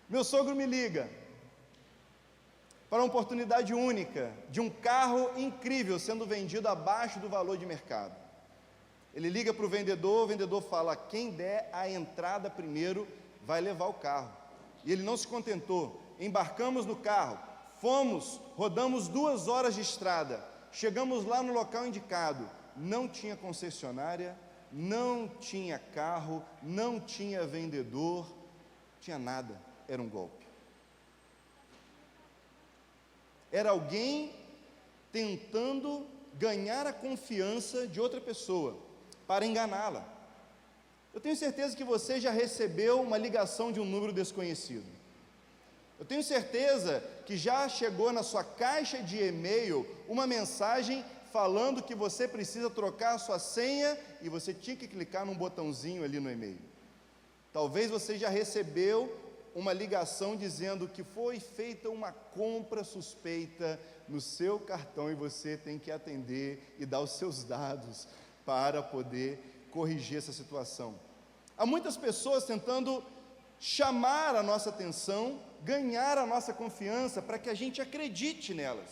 Meu sogro me liga para uma oportunidade única de um carro incrível sendo vendido abaixo do valor de mercado. Ele liga para o vendedor fala: quem der a entrada primeiro vai levar o carro. E ele não se contentou, embarcamos no carro, fomos, rodamos 2 horas de estrada, chegamos lá no local indicado, não tinha concessionária, não tinha carro, não tinha vendedor, tinha nada, era um golpe. Era alguém tentando ganhar a confiança de outra pessoa, para enganá-la. Eu tenho certeza que você já recebeu uma ligação de um número desconhecido. Eu tenho certeza que já chegou na sua caixa de e-mail uma mensagem falando que você precisa trocar a sua senha e você tinha que clicar num botãozinho ali no e-mail. Talvez você já recebeu uma ligação dizendo que foi feita uma compra suspeita no seu cartão e você tem que atender e dar os seus dados para poder corrigir essa situação. Há muitas pessoas tentando chamar a nossa atenção, ganhar a nossa confiança para que a gente acredite nelas.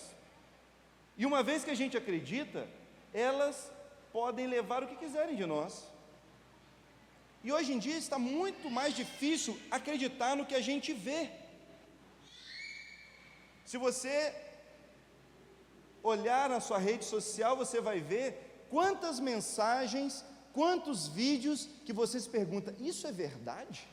E uma vez que a gente acredita, elas podem levar o que quiserem de nós. E hoje em dia está muito mais difícil acreditar no que a gente vê. Se você olhar na sua rede social, você vai ver quantas mensagens, quantos vídeos que você se pergunta: isso é verdade?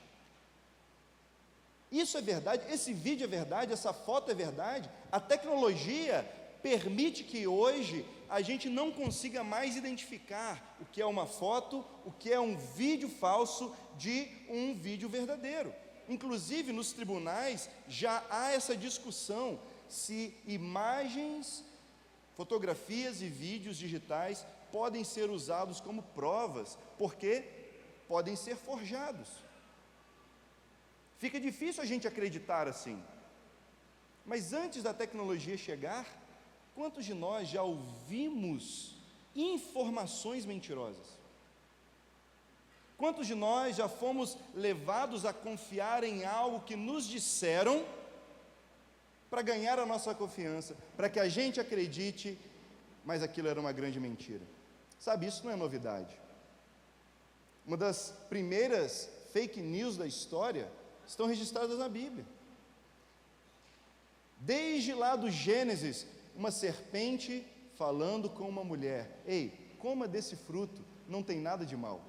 Isso é verdade? Esse vídeo é verdade? Essa foto é verdade? A tecnologia permite que hoje a gente não consiga mais identificar o que é uma foto, o que é um vídeo falso de um vídeo verdadeiro. Inclusive nos tribunais já há essa discussão se imagens, fotografias e vídeos digitais podem ser usados como provas, porque podem ser forjados. Fica difícil a gente acreditar assim. Mas antes da tecnologia chegar, quantos de nós já ouvimos informações mentirosas? Quantos de nós já fomos levados a confiar em algo que nos disseram para ganhar a nossa confiança, para que a gente acredite, mas aquilo era uma grande mentira? Sabe, isso não é novidade. Uma das primeiras fake news da história estão registradas na Bíblia. Desde lá do Gênesis, uma serpente falando com uma mulher: ei, coma desse fruto, não tem nada de mal.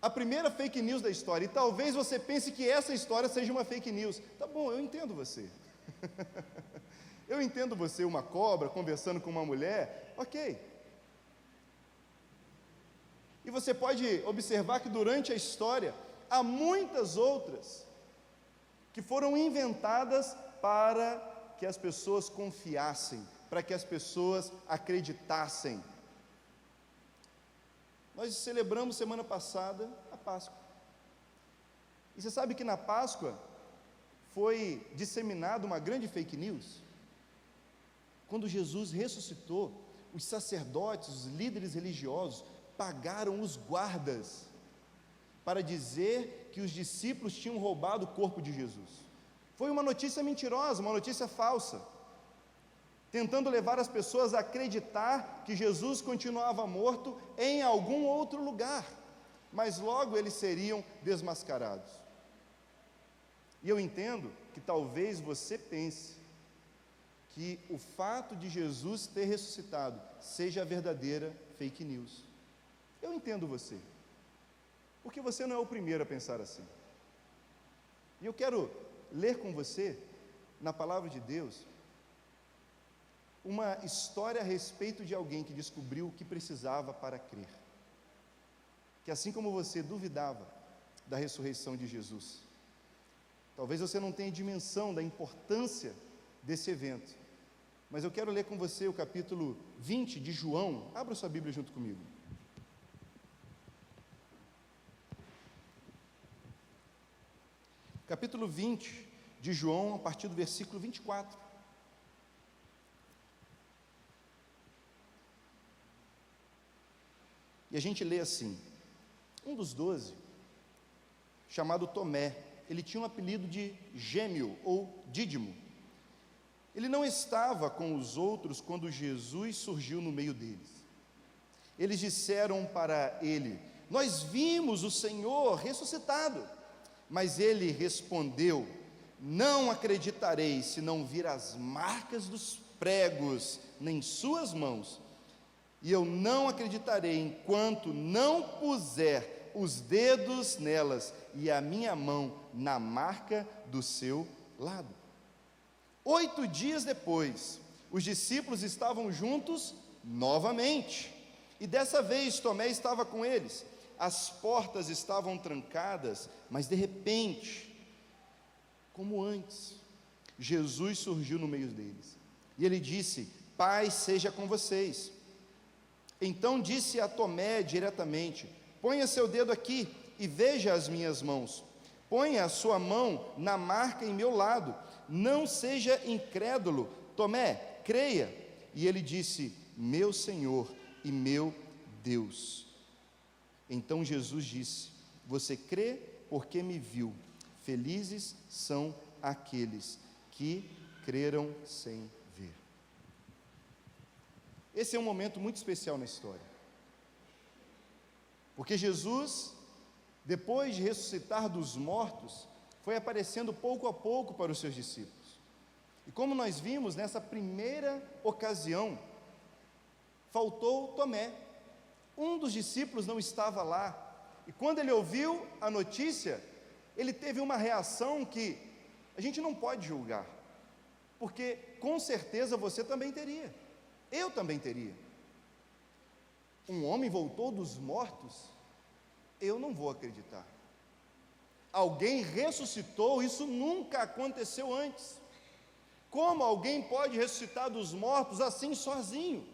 A primeira fake news da história, e talvez você pense que essa história seja uma fake news. Tá bom, eu entendo você. Eu entendo você, uma cobra conversando com uma mulher, ok. E você pode observar que durante a história há muitas outras que foram inventadas para que as pessoas confiassem, para que as pessoas acreditassem. Nós celebramos semana passada a Páscoa. E você sabe que na Páscoa foi disseminada uma grande fake news? Quando Jesus ressuscitou, os sacerdotes, os líderes religiosos, pagaram os guardas para dizer que os discípulos tinham roubado o corpo de Jesus. Foi uma notícia mentirosa, uma notícia falsa, tentando levar as pessoas a acreditar que Jesus continuava morto em algum outro lugar, mas logo eles seriam desmascarados. E eu entendo que talvez você pense que o fato de Jesus ter ressuscitado seja a verdadeira fake news. Eu entendo você, porque você não é o primeiro a pensar assim. E eu quero ler com você, na palavra de Deus, uma história a respeito de alguém que descobriu o que precisava para crer. Que assim como você duvidava da ressurreição de Jesus, talvez você não tenha dimensão da importância desse evento, mas eu quero ler com você o capítulo 20 de João. Abra sua Bíblia junto comigo. Capítulo 20 de João, a partir do versículo 24. E a gente lê assim: um dos 12, chamado Tomé, ele tinha um apelido de Gêmeo ou Dídimo. Ele não estava com os outros quando Jesus surgiu no meio deles. Eles disseram para ele: nós vimos o Senhor ressuscitado. Mas ele respondeu: não acreditarei se não vir as marcas dos pregos em suas mãos, e eu não acreditarei enquanto não puser os dedos nelas e a minha mão na marca do seu lado. 8 dias depois, os discípulos estavam juntos novamente, e dessa vez Tomé estava com eles. As portas estavam trancadas, mas de repente, como antes, Jesus surgiu no meio deles, e ele disse: paz seja com vocês. Então disse a Tomé diretamente: ponha seu dedo aqui e veja as minhas mãos, ponha a sua mão na marca em meu lado, não seja incrédulo, Tomé, creia. E ele disse: meu Senhor e meu Deus. Então Jesus disse: você crê porque me viu, felizes são aqueles que creram sem ver. Esse é um momento muito especial na história, porque Jesus, depois de ressuscitar dos mortos, foi aparecendo pouco a pouco para os seus discípulos. E como nós vimos, nessa primeira ocasião, faltou Tomé. Um dos discípulos não estava lá, e quando ele ouviu a notícia, ele teve uma reação que a gente não pode julgar, porque com certeza você também teria, eu também teria. Um homem voltou dos mortos? Eu não vou acreditar. Alguém ressuscitou? Isso nunca aconteceu antes. Como alguém pode ressuscitar dos mortos assim sozinho?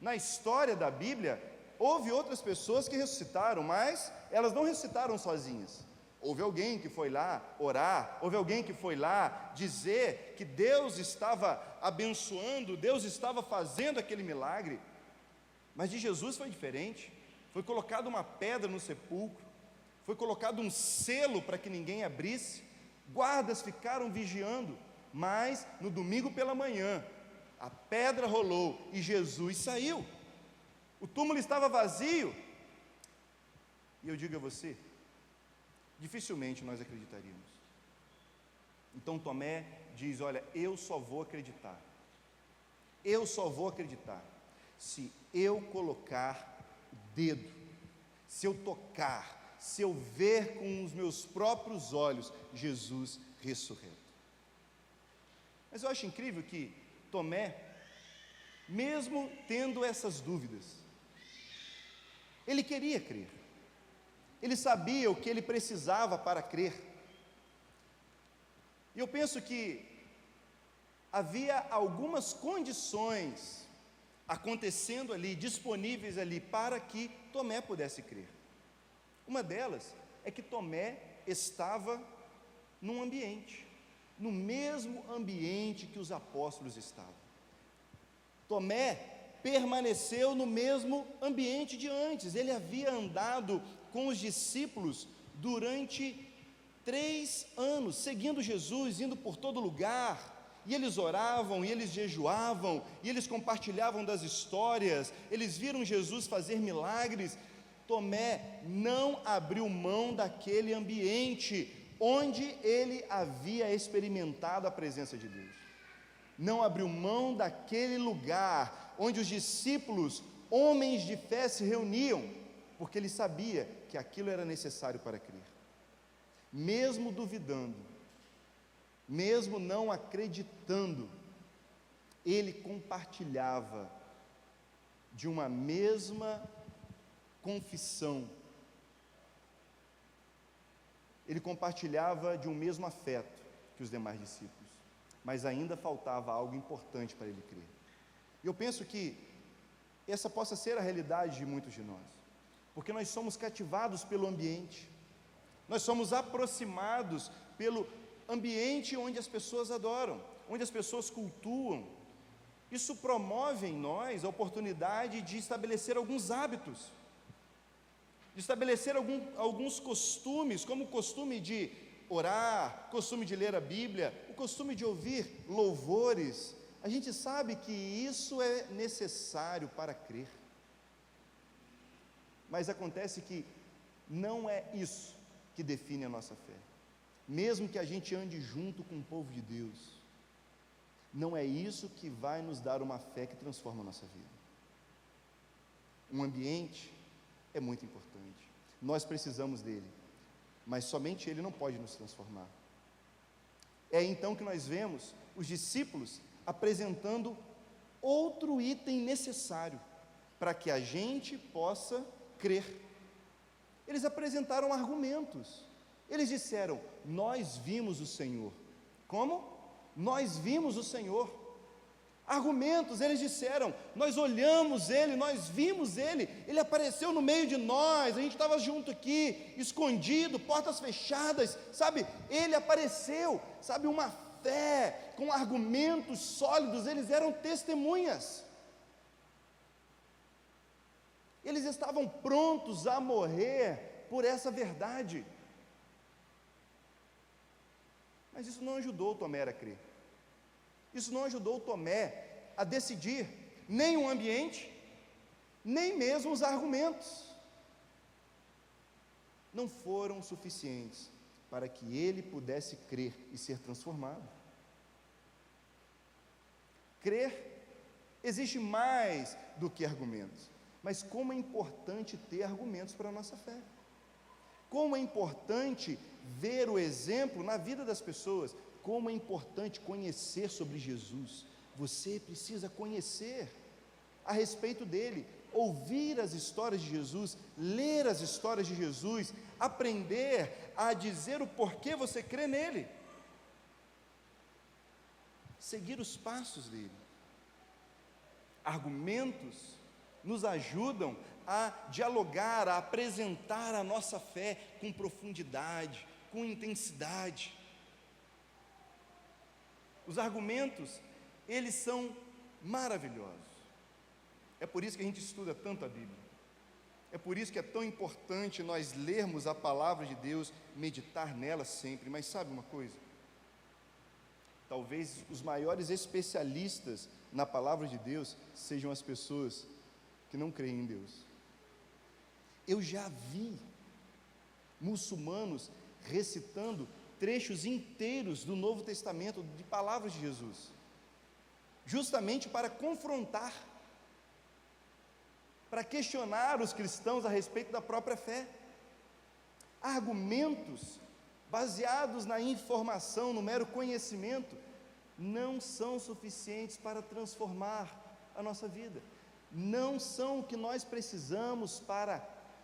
Na história da Bíblia, houve outras pessoas que ressuscitaram, mas elas não ressuscitaram sozinhas. Houve alguém que foi lá orar, houve alguém que foi lá dizer que Deus estava abençoando, Deus estava fazendo aquele milagre. Mas de Jesus foi diferente. Foi colocada uma pedra no sepulcro, foi colocado um selo para que ninguém abrisse, guardas ficaram vigiando, mas no domingo pela manhã, a pedra rolou e Jesus saiu. O túmulo estava vazio, e eu digo a você, dificilmente nós acreditaríamos. Então Tomé diz: olha, eu só vou acreditar se eu colocar o dedo, se eu tocar, se eu ver com os meus próprios olhos Jesus ressurreto. Mas eu acho incrível que Tomé, mesmo tendo essas dúvidas, ele queria crer, ele sabia o que ele precisava para crer, e eu penso que havia algumas condições acontecendo ali, disponíveis ali, para que Tomé pudesse crer. Uma delas é que Tomé estava num ambiente, no mesmo ambiente que os apóstolos estavam. Tomé permaneceu no mesmo ambiente de antes, ele havia andado com os discípulos durante 3 anos, seguindo Jesus, indo por todo lugar, e eles oravam, e eles jejuavam, e eles compartilhavam das histórias, eles viram Jesus fazer milagres. Tomé não abriu mão daquele ambiente, onde ele havia experimentado a presença de Deus, não abriu mão daquele lugar, onde os discípulos, homens de fé, se reuniam, porque ele sabia que aquilo era necessário para crer. Mesmo duvidando, mesmo não acreditando, ele compartilhava de uma mesma confissão, ele compartilhava de um mesmo afeto que os demais discípulos, mas ainda faltava algo importante para ele crer. E eu penso que essa possa ser a realidade de muitos de nós, porque nós somos cativados pelo ambiente, nós somos aproximados pelo ambiente onde as pessoas adoram, onde as pessoas cultuam. Isso promove em nós a oportunidade de estabelecer alguns hábitos, de estabelecer alguns costumes, como o costume de orar, costume de ler a Bíblia, o costume de ouvir louvores, a gente sabe que isso é necessário para crer. Mas acontece que não é isso que define a nossa fé. Mesmo que a gente ande junto com o povo de Deus, não é isso que vai nos dar uma fé que transforma a nossa vida. Um ambiente é muito importante, nós precisamos dele, mas somente ele não pode nos transformar. É então que nós vemos os discípulos apresentando outro item necessário para que a gente possa crer. Eles apresentaram argumentos. Eles disseram: nós vimos o Senhor. Como? Nós vimos o Senhor. Argumentos, eles disseram: nós olhamos Ele, nós vimos Ele, Ele apareceu no meio de nós, a gente estava junto aqui, escondido, portas fechadas, sabe? Ele apareceu, sabe? Uma fé com argumentos sólidos, eles eram testemunhas. Eles estavam prontos a morrer por essa verdade. Mas isso não ajudou Tomé a crer. Isso não ajudou Tomé a decidir nem o ambiente, nem mesmo os argumentos. Não foram suficientes para que ele pudesse crer e ser transformado. Crer existe mais do que argumentos. Mas como é importante ter argumentos para a nossa fé. Como é importante ver o exemplo na vida das pessoas. Como é importante conhecer sobre Jesus. Você precisa conhecer a respeito dele, ouvir as histórias de Jesus, ler as histórias de Jesus, aprender a dizer o porquê você crê nele, seguir os passos dele. Argumentos nos ajudam a dialogar, a apresentar a nossa fé com profundidade, com intensidade. Os argumentos, eles são maravilhosos. É por isso que a gente estuda tanto a Bíblia. É por isso que é tão importante nós lermos a palavra de Deus, meditar nela sempre. Mas sabe uma coisa? Talvez os maiores especialistas na palavra de Deus sejam as pessoas que não creem em Deus. Eu já vi muçulmanos recitando trechos inteiros do Novo Testamento, de palavras de Jesus, justamente para confrontar, para questionar os cristãos a respeito da própria fé. Argumentos baseados na informação, no mero conhecimento, não são suficientes para transformar a nossa vida, não são o que nós precisamos para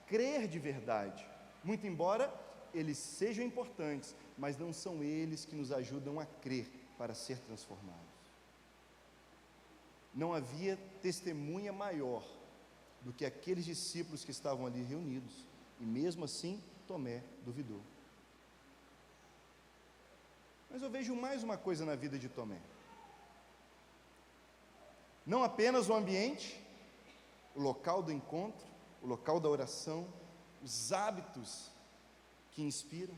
crer de verdade, muito embora eles sejam importantes, mas não são eles que nos ajudam a crer para ser transformados. Não havia testemunha maior do que aqueles discípulos que estavam ali reunidos, e mesmo assim Tomé duvidou. Mas eu vejo mais uma coisa na vida de Tomé. Não apenas o ambiente, o local do encontro, o local da oração, os hábitos que inspiram,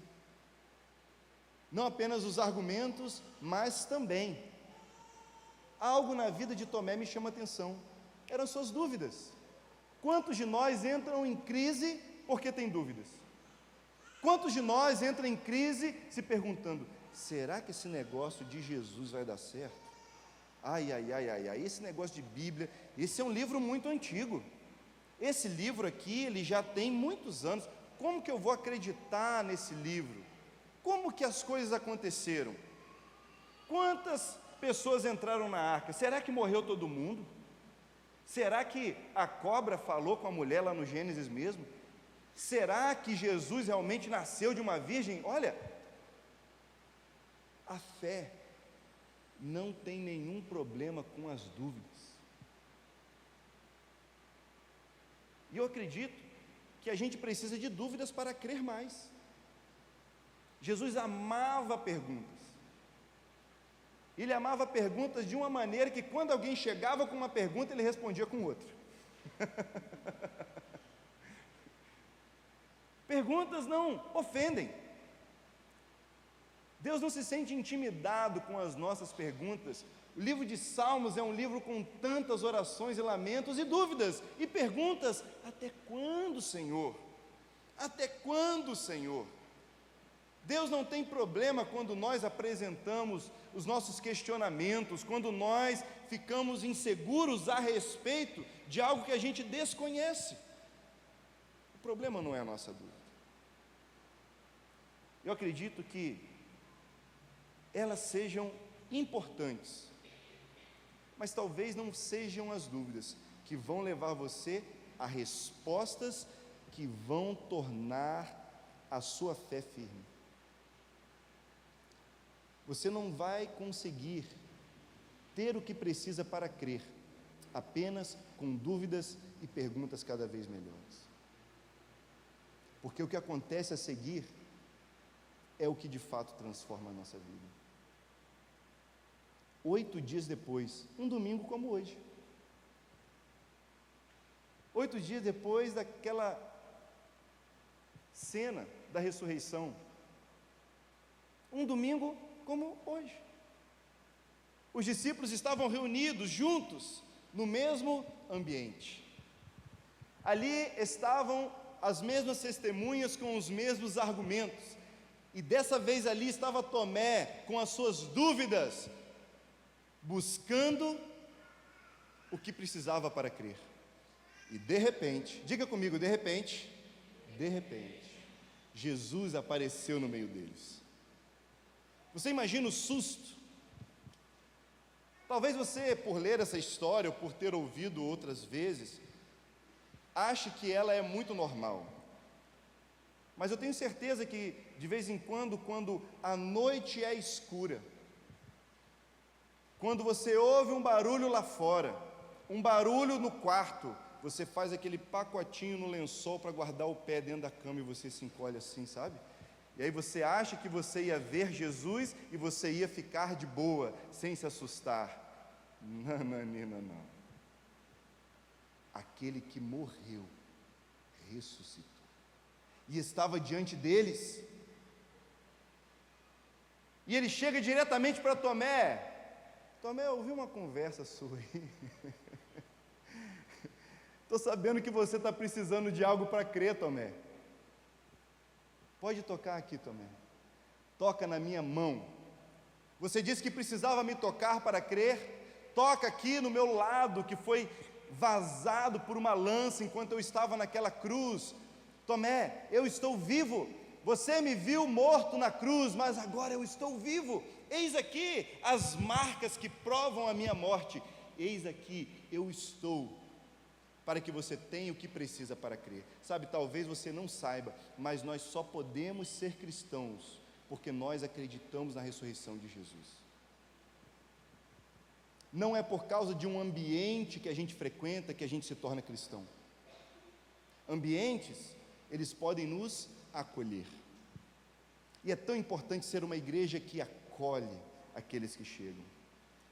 não apenas os argumentos, mas também algo na vida de Tomé me chama a atenção, eram suas dúvidas. Quantos de nós entram em crise porque tem dúvidas? Quantos de nós entram em crise se perguntando: será que esse negócio de Jesus vai dar certo? Ai, esse negócio de Bíblia, esse é um livro muito antigo, esse livro aqui, ele já tem muitos anos, como que eu vou acreditar nesse livro? Como que as coisas aconteceram? Quantas pessoas entraram na arca? Será que morreu todo mundo? Será que a cobra falou com a mulher lá no Gênesis mesmo? Será que Jesus realmente nasceu de uma virgem? Olha, a fé não tem nenhum problema com as dúvidas. E eu acredito que a gente precisa de dúvidas para crer mais. Jesus amava perguntas. Ele amava perguntas de uma maneira que quando alguém chegava com uma pergunta, ele respondia com outra. Perguntas não ofendem. Deus não se sente intimidado com as nossas perguntas. O livro de Salmos é um livro com tantas orações e lamentos e dúvidas e perguntas: até quando, Senhor? Até quando, Senhor? Deus não tem problema quando nós apresentamos os nossos questionamentos, quando nós ficamos inseguros a respeito de algo que a gente desconhece. O problema não é a nossa dúvida. Eu acredito que elas sejam importantes, mas talvez não sejam as dúvidas que vão levar você a respostas que vão tornar a sua fé firme. Você não vai conseguir ter o que precisa para crer, apenas com dúvidas e perguntas cada vez melhores. Porque o que acontece a seguir é o que de fato transforma a nossa vida. 8 dias depois, um domingo como hoje, 8 dias depois daquela cena da ressurreição, um domingo como hoje, os discípulos estavam reunidos juntos no mesmo ambiente. Ali estavam as mesmas testemunhas com os mesmos argumentos, e dessa vez ali estava Tomé com as suas dúvidas, buscando o que precisava para crer. E de repente, diga comigo, de repente, Jesus apareceu no meio deles. Você imagina o susto? Talvez você, por ler essa história, ou por ter ouvido outras vezes, ache que ela é muito normal. Mas eu tenho certeza que, de vez em quando a noite é escura, quando você ouve um barulho lá fora, um barulho no quarto, você faz aquele pacotinho no lençol para guardar o pé dentro da cama e você se encolhe assim, sabe? E aí você acha que você ia ver Jesus e você ia ficar de boa, sem se assustar. Não. Aquele que morreu, ressuscitou, e estava diante deles. E ele chega diretamente para Tomé: Tomé, eu ouvi uma conversa sua aí. Estou sabendo que você está precisando de algo para crer, Tomé. Pode tocar aqui, Tomé. Toca na minha mão. Você disse que precisava me tocar para crer. Toca aqui no meu lado, que foi vazado por uma lança enquanto eu estava naquela cruz. Tomé, eu estou vivo. Você me viu morto na cruz, mas agora eu estou vivo. Eis aqui as marcas que provam a minha morte. Eis aqui, eu estou, para que você tenha o que precisa para crer. Sabe, talvez você não saiba, mas nós só podemos ser cristãos porque nós acreditamos na ressurreição de Jesus. Não é por causa de um ambiente que a gente frequenta que a gente se torna cristão. Ambientes, eles podem nos acolher. E é tão importante ser uma igreja que acolhe aqueles que chegam.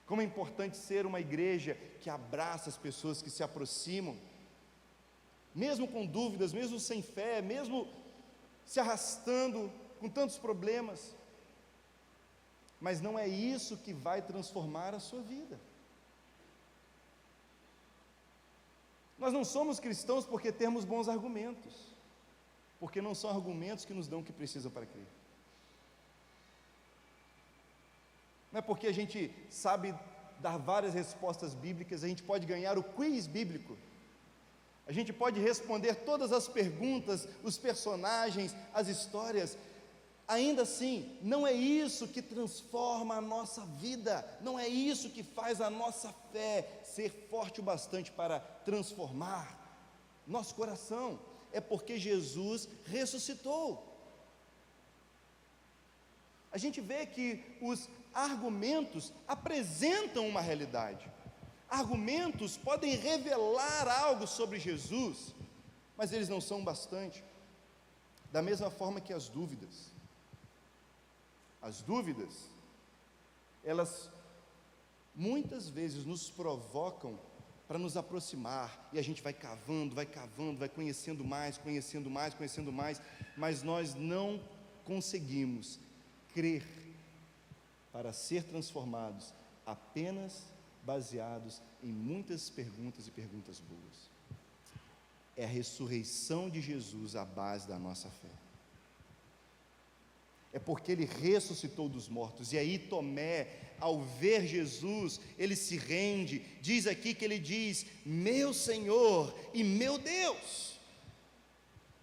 Como é importante ser uma igreja que abraça as pessoas que se aproximam, mesmo com dúvidas, mesmo sem fé, mesmo se arrastando com tantos problemas. Mas não é isso que vai transformar a sua vida. Nós não somos cristãos porque temos bons argumentos, porque não são argumentos que nos dão o que precisa para crer. Não é porque a gente sabe dar várias respostas bíblicas, a gente pode ganhar o quiz bíblico, a gente pode responder todas as perguntas, os personagens, as histórias. Ainda assim, não é isso que transforma a nossa vida, não é isso que faz a nossa fé ser forte o bastante para transformar nosso coração. É porque Jesus ressuscitou. A gente vê que os argumentos apresentam uma realidade. Argumentos podem revelar algo sobre Jesus, mas eles não são bastante. Da mesma forma que as dúvidas. As dúvidas, elas muitas vezes nos provocam para nos aproximar, e a gente vai cavando, vai conhecendo mais, mas nós não conseguimos crer para ser transformados apenas baseados em muitas perguntas e perguntas boas. É a ressurreição de Jesus a base da nossa fé. É porque ele ressuscitou dos mortos. E aí Tomé, ao ver Jesus, ele se rende. Diz aqui que ele diz: meu Senhor e meu Deus.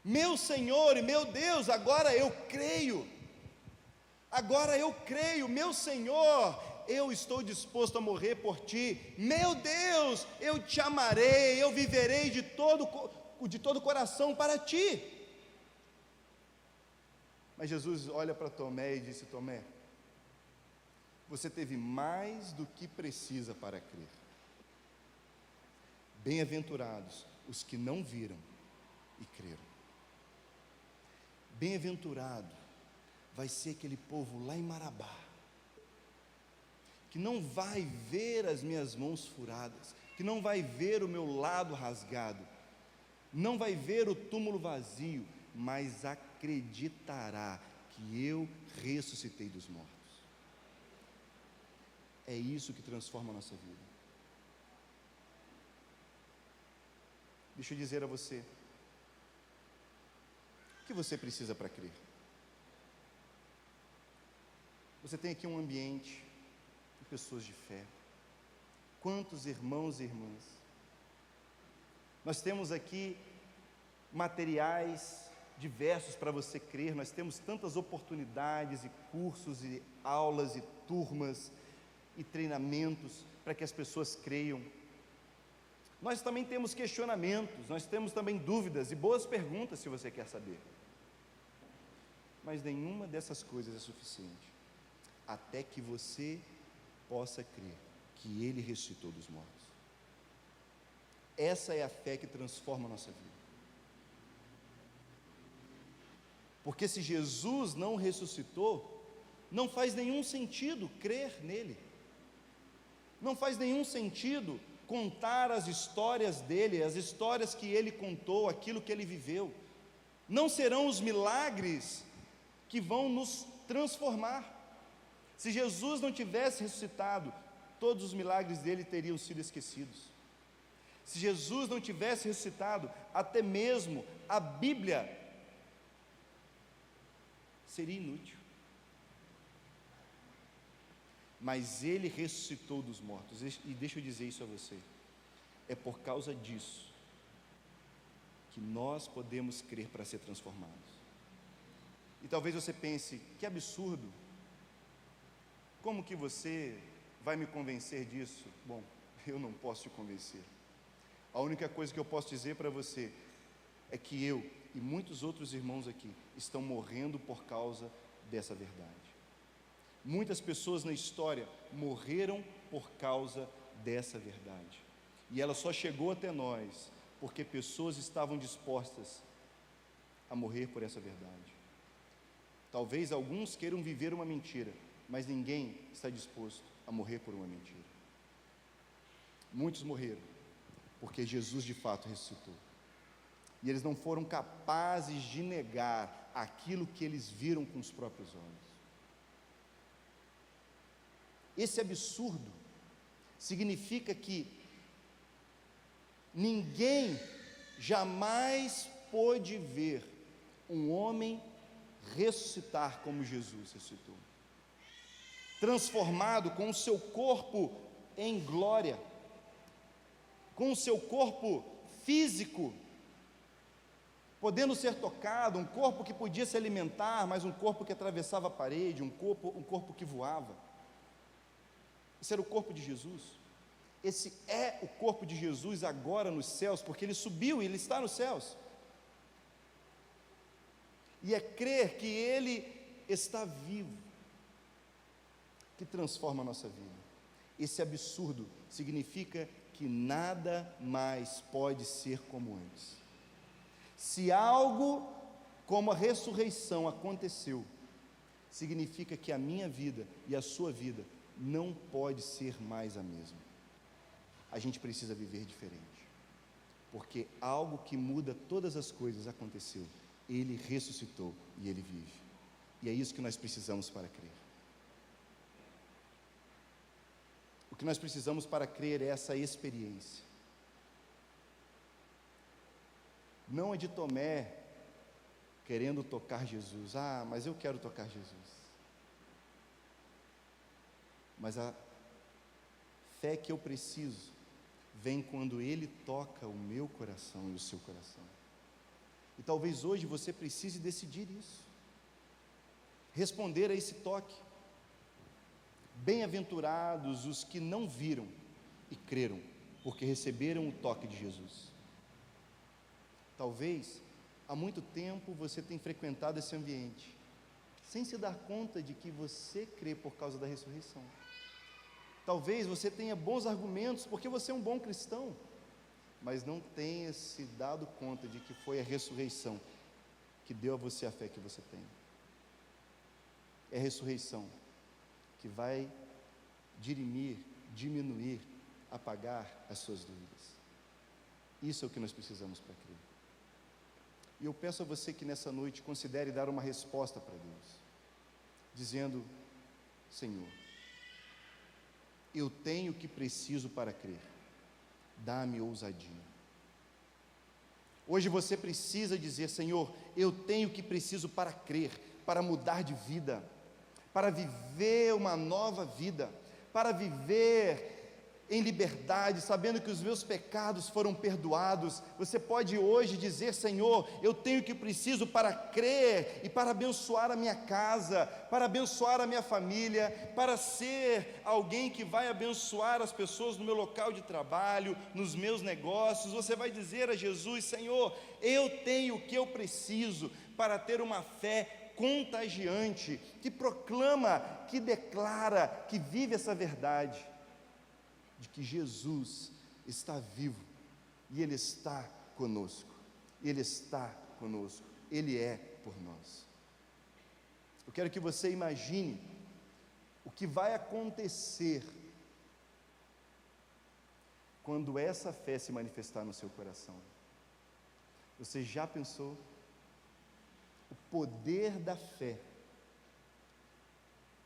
Meu Senhor e meu Deus, agora eu creio. Agora eu creio, meu Senhor, eu estou disposto a morrer por ti. Meu Deus, eu te amarei, eu viverei de todo o coração para ti. Mas Jesus olha para Tomé e disse: Tomé, você teve mais do que precisa para crer. Bem-aventurados os que não viram e creram. Bem-aventurado vai ser aquele povo lá em Marabá, que não vai ver as minhas mãos furadas, que não vai ver o meu lado rasgado, não vai ver o túmulo vazio, mas acreditará que eu ressuscitei dos mortos. É isso que transforma a nossa vida. Deixa eu dizer a você, o que você precisa para crer? Você tem aqui um ambiente de pessoas de fé. Quantos irmãos e irmãs? Nós temos aqui materiais diversos para você crer. Nós temos tantas oportunidades e cursos e aulas e turmas e treinamentos para que as pessoas creiam. Nós também temos questionamentos, nós temos também dúvidas e boas perguntas, se você quer saber. Mas nenhuma dessas coisas é suficiente até que você possa crer que Ele ressuscitou dos mortos. Essa é a fé que transforma a nossa vida. Porque se Jesus não ressuscitou, não faz nenhum sentido crer nele. Não faz nenhum sentido contar as histórias dele, as histórias que ele contou, aquilo que ele viveu. Não serão os milagres que vão nos transformar. Se Jesus não tivesse ressuscitado, todos os milagres dele teriam sido esquecidos. Se Jesus não tivesse ressuscitado, até mesmo a Bíblia seria inútil. Mas ele ressuscitou dos mortos, e deixa eu dizer isso a você, é por causa disso que nós podemos crer para ser transformados. E talvez você pense: que absurdo, como que você vai me convencer disso? Bom, eu não posso te convencer. A única coisa que eu posso dizer para você é que eu e muitos outros irmãos aqui estão morrendo por causa dessa verdade. Muitas pessoas na história morreram por causa dessa verdade, e ela só chegou até nós porque pessoas estavam dispostas a morrer por essa verdade. Talvez alguns queiram viver uma mentira, mas ninguém está disposto a morrer por uma mentira. Muitos morreram porque Jesus de fato ressuscitou, e eles não foram capazes de negar aquilo que eles viram com os próprios olhos. Esse absurdo significa que ninguém jamais pôde ver um homem ressuscitar como Jesus ressuscitou, transformado com o seu corpo em glória, com o seu corpo físico, podendo ser tocado, um corpo que podia se alimentar, mas um corpo que atravessava a parede, um corpo que voava. Esse era o corpo de Jesus. Esse é o corpo de Jesus agora nos céus, porque ele subiu e ele está nos céus. E é crer que ele está vivo que transforma a nossa vida. Esse absurdo significa que nada mais pode ser como antes. Se algo como a ressurreição aconteceu, significa que a minha vida e a sua vida não pode ser mais a mesma. A gente precisa viver diferente, porque algo que muda todas as coisas aconteceu. Ele ressuscitou e ele vive, e é isso que nós precisamos para crer. que nós precisamos para crer é essa experiência. Não é de Tomé querendo tocar Jesus. Ah, mas eu quero tocar Jesus. Mas a fé que eu preciso vem quando Ele toca o meu coração e o seu coração. E talvez hoje você precise decidir isso, responder a esse toque. Bem-aventurados os que não viram e creram, porque receberam o toque de Jesus. Talvez há muito tempo você tenha frequentado esse ambiente, sem se dar conta de que você crê por causa da ressurreição. Talvez você tenha bons argumentos, porque você é um bom cristão, mas não tenha se dado conta de que foi a ressurreição que deu a você a fé que você tem. É a ressurreição que vai dirimir, diminuir, apagar as suas dúvidas. Isso é o que nós precisamos para crer. E eu peço a você que nessa noite considere dar uma resposta para Deus, dizendo: Senhor, eu tenho o que preciso para crer, dá-me ousadia. Hoje você precisa dizer: Senhor, eu tenho o que preciso para crer, para mudar de vida, para viver uma nova vida, para viver em liberdade, sabendo que os meus pecados foram perdoados. Você pode hoje dizer: Senhor, eu tenho o que preciso para crer e para abençoar a minha casa, para abençoar a minha família, para ser alguém que vai abençoar as pessoas no meu local de trabalho, nos meus negócios. Você vai dizer a Jesus: Senhor, eu tenho o que eu preciso para ter uma fé contagiante, que proclama, que declara, que vive essa verdade de que Jesus está vivo, e Ele está conosco, Ele está conosco, Ele é por nós. Eu quero que você imagine o que vai acontecer quando essa fé se manifestar no seu coração. Você já pensou? O poder da fé,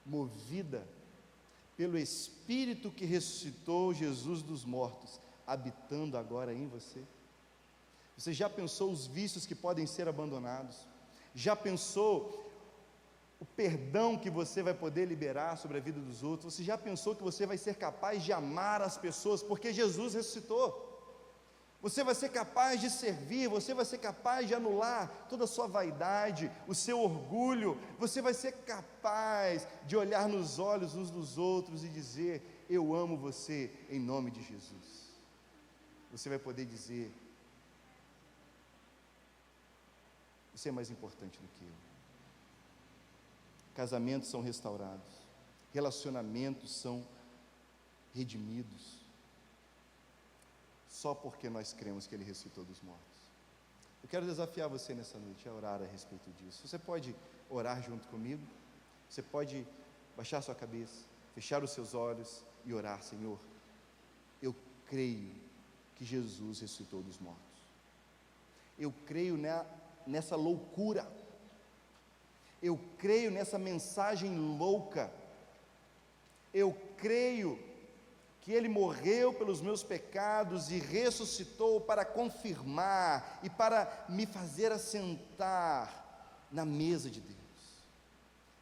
movida pelo Espírito que ressuscitou Jesus dos mortos, habitando agora em você? Você já pensou os vícios que podem ser abandonados? Já pensou o perdão que você vai poder liberar sobre a vida dos outros? Você já pensou que você vai ser capaz de amar as pessoas, porque Jesus ressuscitou? Você vai ser capaz de servir, você vai ser capaz de anular toda a sua vaidade, o seu orgulho, você vai ser capaz de olhar nos olhos uns dos outros e dizer: eu amo você em nome de Jesus. Você vai poder dizer: você é mais importante do que eu. Casamentos são restaurados, relacionamentos são redimidos, só porque nós cremos que Ele ressuscitou dos mortos. Eu quero desafiar você nessa noite a orar a respeito disso. Você pode orar junto comigo? Você pode baixar sua cabeça, fechar os seus olhos e orar: Senhor, eu creio que Jesus ressuscitou dos mortos. Eu creio nessa loucura. Eu creio nessa mensagem louca. Eu creio que Ele morreu pelos meus pecados e ressuscitou para confirmar e para me fazer assentar na mesa de Deus,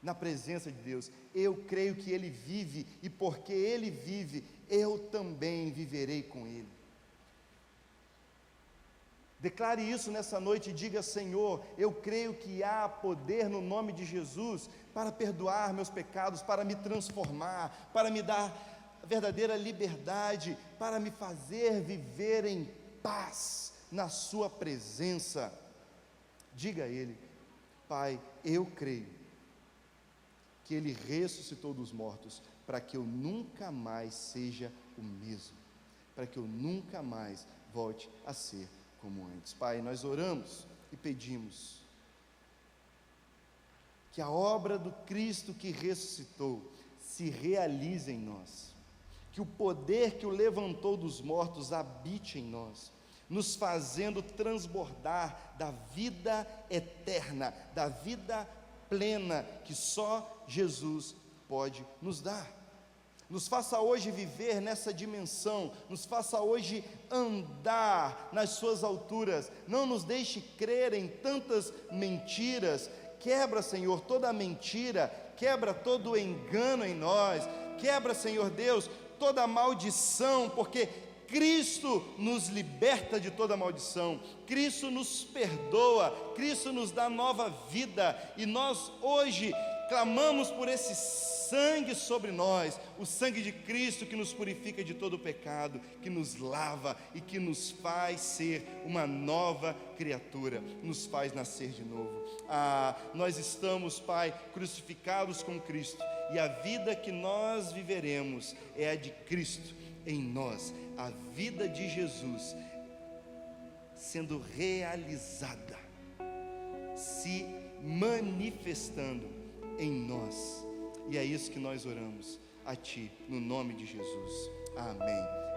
na presença de Deus. Eu creio que Ele vive, e porque Ele vive, eu também viverei com Ele. Declare isso nessa noite e diga: Senhor, eu creio que há poder no nome de Jesus para perdoar meus pecados, para me transformar, para me dar verdadeira liberdade, para me fazer viver em paz na sua presença. Diga a Ele: Pai, eu creio que Ele ressuscitou dos mortos, para que eu nunca mais seja o mesmo, para que eu nunca mais volte a ser como antes. Pai, nós oramos e pedimos que a obra do Cristo que ressuscitou se realize em nós, que o poder que o levantou dos mortos habite em nós, nos fazendo transbordar da vida eterna, da vida plena que só Jesus pode nos dar. nos faça hoje viver nessa dimensão, nos faça hoje andar nas suas alturas, não nos deixe crer em tantas mentiras. Quebra, Senhor, toda a mentira, quebra todo o engano em nós, quebra, Senhor Deus, toda a maldição, porque Cristo nos liberta de toda maldição, Cristo nos perdoa, Cristo nos dá nova vida, e nós hoje clamamos por esse sangue sobre nós, o sangue de Cristo que nos purifica de todo o pecado, que nos lava e que nos faz ser uma nova criatura, nos faz nascer de novo. Nós estamos, Pai, crucificados com Cristo, e a vida que nós viveremos é a de Cristo em nós, a vida de Jesus sendo realizada, se manifestando em nós, e é isso que nós oramos a Ti, no nome de Jesus, amém.